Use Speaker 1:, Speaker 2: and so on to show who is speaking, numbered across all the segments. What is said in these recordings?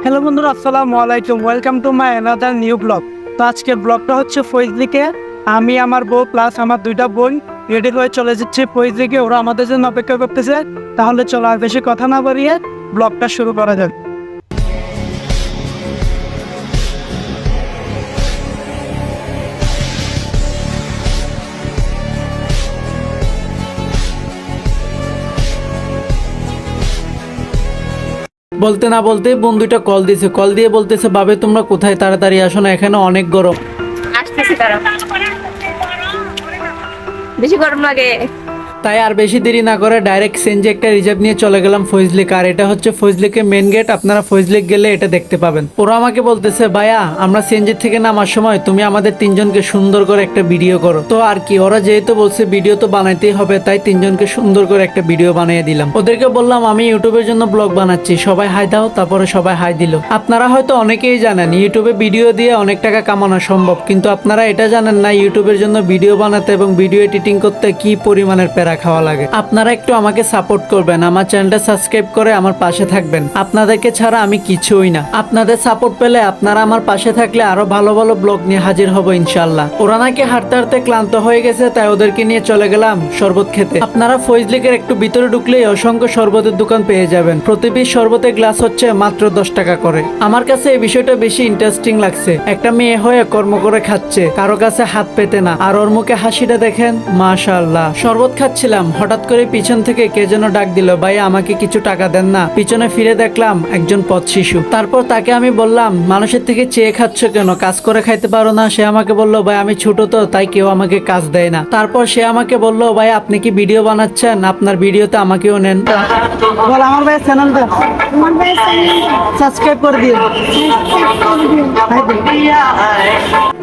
Speaker 1: Hello বন্ধুরা, আসসালামু আলাইকুম। Welcome to my another new blog. তো আজকের ব্লগটা হচ্ছে ফৈজলিকে। আমি, আমার বউ প্লাস আমার দুইটা বোন রেডি হয়ে চলে যাচ্ছি ফৈজলিকে। ওরা আমাদের জন্য অপেক্ষা করতেছে। তাহলে চলো আর বেশি কথা না বাড়িয়ে ব্লগটা শুরু করা যাক।
Speaker 2: বলতে না বলতে বোন দুইটা কল দিছে, কল দিয়ে বলতেছে বাবে তোমরা কোথায়, তাড়াতাড়ি আসো না, এখানে অনেক গরম।
Speaker 3: আসতেছি তারা, বেশি গরম লাগে।
Speaker 2: তাই আর বেশি দেরি না করে ডাইরেক্ট সিএনজি একটা রিজার্ভ নিয়ে চলে গেলাম ফৈজলিক। আর এটা হচ্ছে ফৈজলিকে মেন গেট, আপনারা ফৈজলিক গেলে এটা দেখতে পাবেন। ওরা আমাকে বলতেছে ভাইয়া আমরা সিএনজি থেকে নামার সময় তুমি আমাদের তিনজনকে সুন্দর করে একটা ভিডিও করো। তো আর কি, ওরা যেহেতু বলছে ভিডিও তো বানাইতেই হবে, তাই তিনজনকে সুন্দর করে একটা ভিডিও বানিয়ে দিলাম। ওদেরকে বললাম আমি ইউটিউবের জন্য ব্লগ বানাচ্ছি, সবাই হাই দাও। তারপরে সবাই হাই দিল। আপনারা হয়তো অনেকেই জানেন ইউটিউবে ভিডিও দিয়ে অনেক টাকা কামানো সম্ভব, কিন্তু আপনারা এটা জানেন না ইউটিউবের জন্য ভিডিও বানাতে এবং ভিডিও এডিটিং করতে কি পরিমাণের প্যারা খাওয়া লাগে। আপনারা একটু আমাকে সাপোর্ট করবেন, আমার চ্যানেলটা সাবস্ক্রাইব করে আমার পাশে থাকবেন। আপনাদেরকে ছাড়া আমি কিছুই না। আপনাদের সাপোর্ট পেলে, আপনারা আমার পাশে থাকলে আরো ভালো ভালো ব্লগ নিয়ে হাজির হব ইনশাল্লাহ। ওরা নাকি হাঁটতে হাঁটতে ক্লান্ত হয়ে গেছে, তাই ওদেরকে নিয়ে চলে গেলাম শরবত খেতে। আপনারা ফৈজলিকের একটু ভিতরে ঢুকলেই অসংখ্য শরবতের দোকান পেয়ে যাবেন। প্রতি পিস শরবতের গ্লাস হচ্ছে মাত্র 10 টাকা করে। আমার কাছে এই বিষয়টা বেশি ইন্টারেস্টিং লাগছে। একটা মেয়ে হয়ে কর্ম করে খাচ্ছে, কারো কাছে হাত পেতে না। আর ওর মুখে হাসিটা দেখেন, মাশাআল্লাহ। শরবত খাচ্ছিলাম, হঠাৎ করে পিছন থেকে কে যেন ডাক দিল, ভাই আমাকে কিছু টাকা দেন না। পিছনে ফিরে দেখলাম একজন পথ শিশু। তারপর তাকে আমি বললাম মানুষের থেকে চেয়ে খাচ্ছ কেন, কাজ করে খাইতে পারো না? সে আমাকে বলল ভাই আমি ছোট তো, তাই কেউ আমাকে কাজ দেয় না। তারপর সে আমাকে বলল ভাই আপনি কি ভিডিও বানাচ্ছেন, আপনার ভিডিওতে আমাকেও নেন।
Speaker 1: বল আমার ভাইয়ের চ্যানেলটা সাবস্ক্রাইব করে দিও।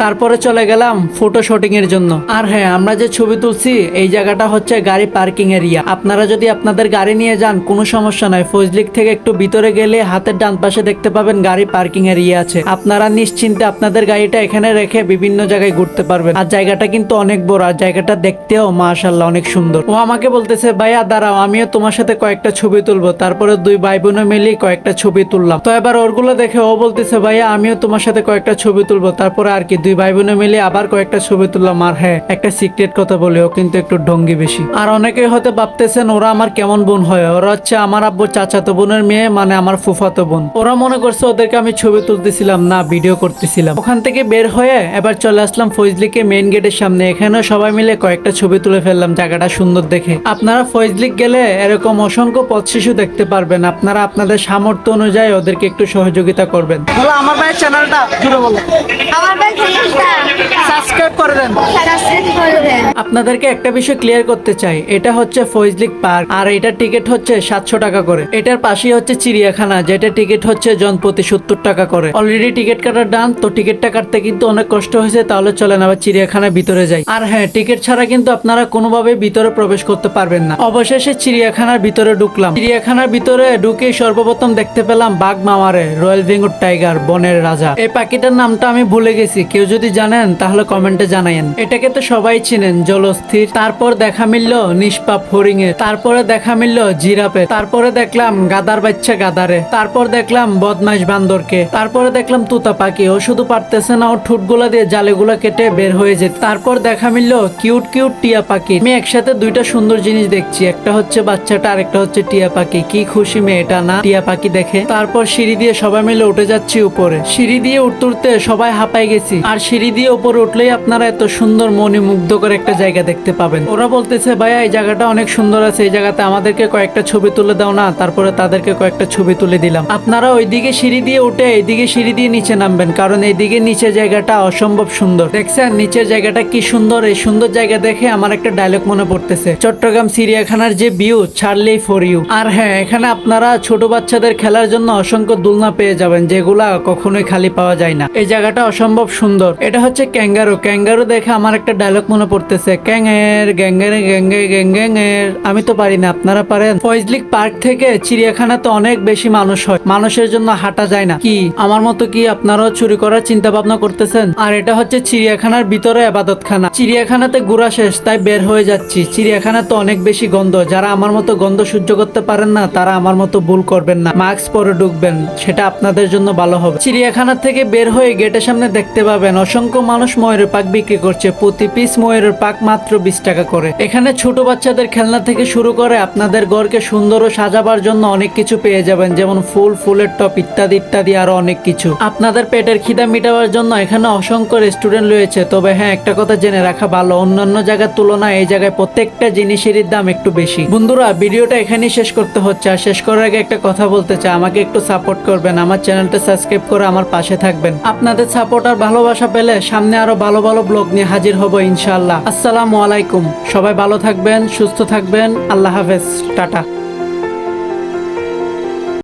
Speaker 2: তারপরে চলে গেলাম ফটো শুটিং এর জন্য। আর হ্যাঁ, আমরা যে ছবি তুলছি এই জায়গাটা হচ্ছে গাড়ি পার্কিং এরিয়া। আপনারা যদি আপনাদের গাড়ি নিয়ে যান কোনো সমস্যা নাই, ফৈজলিক থেকে একটু ভিতরে গেলে হাতের ডান পাশে দেখতে পাবেন গাড়ি পার্কিং এরিয়া আছে। আপনারা নিশ্চিন্তে আপনাদের গাড়িটা এখানে রেখে বিভিন্ন জায়গায় ঘুরতে পারবেন। আর জায়গাটা কিন্তু অনেক বড়, আর জায়গাটা দেখতেও মাশাআল্লাহ অনেক সুন্দর। ও আমাকে বলতেছে ভাইয়া দাঁড়াও আমিও তোমার সাথে কয়েকটা ছবি তুলবো। তারপরে দুই ভাই বোনে মিলে কয়েকটা ছবি তুললাম। তো এবার ওরগুলো দেখে ও বলতেছে ভাইয়া আমিও তোমার সাথে কয়েকটা ছবি তুলবো। তারপরে আর কি দুই ভাই বোনে মিলে আবার কয়েকটা ছবি তুললাম। আর হ্যাঁ, একটা সিক্রেট কথা বলে, ও কিন্তু একটু ঢঙ্গি বেশি। আর অনেকে হয়তো ভাবতেছেন ওরা আমার কেমন বোন হয়। ওরা হচ্ছে আমার আব্বুর চাচাতো বোনের মেয়ে, মানে আমার ফুফাতো বোন। ওরা মনে করছে ওদেরকে আমি ছবি তুলতেছিলাম, না ভিডিও করতেছিলাম। ওখান থেকে বের হয়ে এবার চলে আসলাম ফৈজলিকে মেইন গেটের সামনে। এখানেও সবাই মিলে কয়েকটা ছবি তুলে ফেললাম জায়গাটা সুন্দর দেখে। আপনারা ফৈজলিক গেলে এরকম অসংখ্য পথ শিশু দেখতে পারবেন। আপনারা আপনাদের সামর্থ্য অনুযায়ী ওদেরকে একটু সহযোগিতা করবেন।
Speaker 1: বলো আমার ভাইয়ের চ্যানেলটা জুড়ে বলো।
Speaker 3: আমার ভাই চ্যানেলটা
Speaker 1: সাবস্ক্রাইব করে দেন।
Speaker 3: সাবস্ক্রাইব করে দেন।
Speaker 2: আপনাদেরকে একটা বিষয় ক্লিয়ার করতে চাই, এটা হচ্ছে ফৈজলিক পার্ক, আর এটার টিকিট হচ্ছে 700 টাকা করে। এটার পাশেই হচ্ছে চিড়িয়াখানা, যেটা টিকিট হচ্ছে জনপ্রতি 70 টাকা করে। অলরেডি টিকিট কাটার ডান, তো টিকিটটা কাটতে কিন্তু অনেক কষ্ট হয়েছে। তাহলে চলেন আবার চিড়িয়াখানার ভিতরে যাই। আর হ্যাঁ, টিকিট ছাড়া কিন্তু আপনারা কোনোভাবে ভিতরে প্রবেশ করতে পারবেন না। অবশেষে চিড়িয়াখানার ভিতরে ঢুকলাম। চিড়িয়াখানার ভিতরে ঢুকে সর্বপ্রথম দেখতে পেলাম বাঘ মামারে, রয়্যাল বেঙ্গল টাইগার, বনের রাজা। এই পাখিটার নামটা আমি ভুলে গেছি, কেউ যদি জানেন তাহলে কমেন্টে জানাইন। এটাকে তো সবাই চিনেন, জলস্থির। তারপর দেখা মিলল নিষ্পাপ হরিং এর, তারপরে দেখা মিলল জিরাফে, তারপরে দেখলাম গাদার বাচ্চা গাদারে, তারপর দেখলাম বদমাইশ বান্দরকে, তারপরে দেখলাম তুতা পাখি। ও শুধু পারতেছে না, ও ঠুটগুলা দিয়ে জালেগুলা কেটে বের হয়ে যেত। তারপর দেখা মিলল কিউট কিউট টিয়া পাখি। আমি একসাথে দুইটা সুন্দর জিনিস দেখছি, একটা হচ্ছে বাচ্চাটা আর একটা হচ্ছে টিয়া পাখি। কি খুশি মেয়েটা না টিয়া পাখি দেখে। তারপর সিঁড়ি দিয়ে সবাই মিলে উঠে যাচ্ছি উপরে। সিঁড়ি দিয়ে উঠতে উঠতে সবাই হাঁপাই গেছি। আর সিঁড়ি দিয়ে উপরে উঠলেই আপনারা এত সুন্দর মনে মুগ্ধ করে একটা জায়গা দেখতে পাবেন। ওরা বলতেছে ভাইয়া এই জায়গাটা অনেক সুন্দর আছে, এই জায়গাতে আমাদেরকে কয়েকটা ছবি তুলে দাও না। তারপরে তাদেরকে কয়েকটা ছবি তুলে দিলাম। আপনারা ওইদিকে সিঁড়ি দিয়ে উঠে এইদিকে সিঁড়ি দিয়ে নিচে নামবেন, কারণ এইদিকে নিচে জায়গাটা অসম্ভব সুন্দর। দেখছেন নিচের জায়গাটা কি সুন্দর। এই সুন্দর জায়গা দেখে আমার একটা ডায়লগ মনে পড়তেছে, চট্টগ্রাম চিড়িয়াখানার যে ভিউ ছাড়লেই ফর ইউ। আর হ্যাঁ, এখানে আপনারা ছোট বাচ্চাদের খেলার জন্য অসংখ্য দোলনা পেয়ে যাবেন, যেগুলা কখনোই খালি পাওয়া যায় না। এই জায়গাটা অসম্ভব সুন্দর। এটা হচ্ছে ক্যাঙ্গারু। ক্যাঙ্গারু দেখে আমার একটা ডায়লগ মনে পড়তেছে, ক্যাঙ্গের গ্যাঙ্গের গ্যাঙ্গের গ্যাং আমি তো পারি না, আপনারা পারেন? ফয়জলিক পার্ক থেকে চিড়িয়াখানা তো অনেক বেশি মানুষ হয়, মানুষের জন্য হাঁটা যায় না। কি আমার মতো কি আপনারাও চুরি করার চিন্তা ভাবনা করতেছেন? আর এটা হচ্ছে চিড়িয়াখানার ভিতরে আবাদতখানা। চিড়িয়াখানাতে ঘোরা শেষ, তাই বের হয়ে যাচ্ছি। চিড়িয়াখানা তো অনেক বেশি গন্ধ, যারা আমার মতো গন্ধ সহ্য করতে পারেন না তারা আমার মতো ভুল করবেন না, মাস্ক পরে ঢুকবেন, সেটা আপনাদের জন্য ভালো হবে। চিড়িয়াখানা থেকে বের হয়ে গেটের সামনে দেখতে পাবেন অসংখ্য মানুষ ময়ূরের পাক বিক্রি করছে। প্রতি পিস ময়ূরের পাক মাত্র 20 টাকা করে। এখানে ছোট বাচ্চাদের খেলনা থেকে শুরু করে আপনাদের ঘরকে সুন্দর ও সাজাবার জন্য অনেক কিছু পেয়ে যাবেন, যেমন ফুল, ফুলের টপ ইত্যাদি ইত্যাদি আরো অনেক কিছু। আপনাদের পেটের খিদা মেটাবার জন্য এখানে অসংখ্য রেস্টুরেন্ট রয়েছে। তবে হ্যাঁ, একটা কথা জেনে রাখা ভালো, অন্যান্য জায়গার তুলনায় এই জায়গায় প্রত্যেকটা জিনিসেরই দাম একটু বেশি। বন্ধুরা, ভিডিওটা এখানেই শেষ করতে হচ্ছে। আর শেষ করার আগে একটা কথা বলতে চাই, আমাকে একটু সাপোর্ট করবেন, আমার চ্যানেলটা সাবস্ক্রাইব করে আমার পাশে থাকবেন। আপনাদের সাপোর্ট আর ভালোবাসা পেলে সামনে আরো ভালো ভালো ব্লগ নিয়ে হাজির হব ইনশাআল্লাহ। আসসালামু আলাইকুম। সবাই ভালো থাকবেন, সুস্থ থাকবেন। আল্লাহ হাফেজ, টাটা।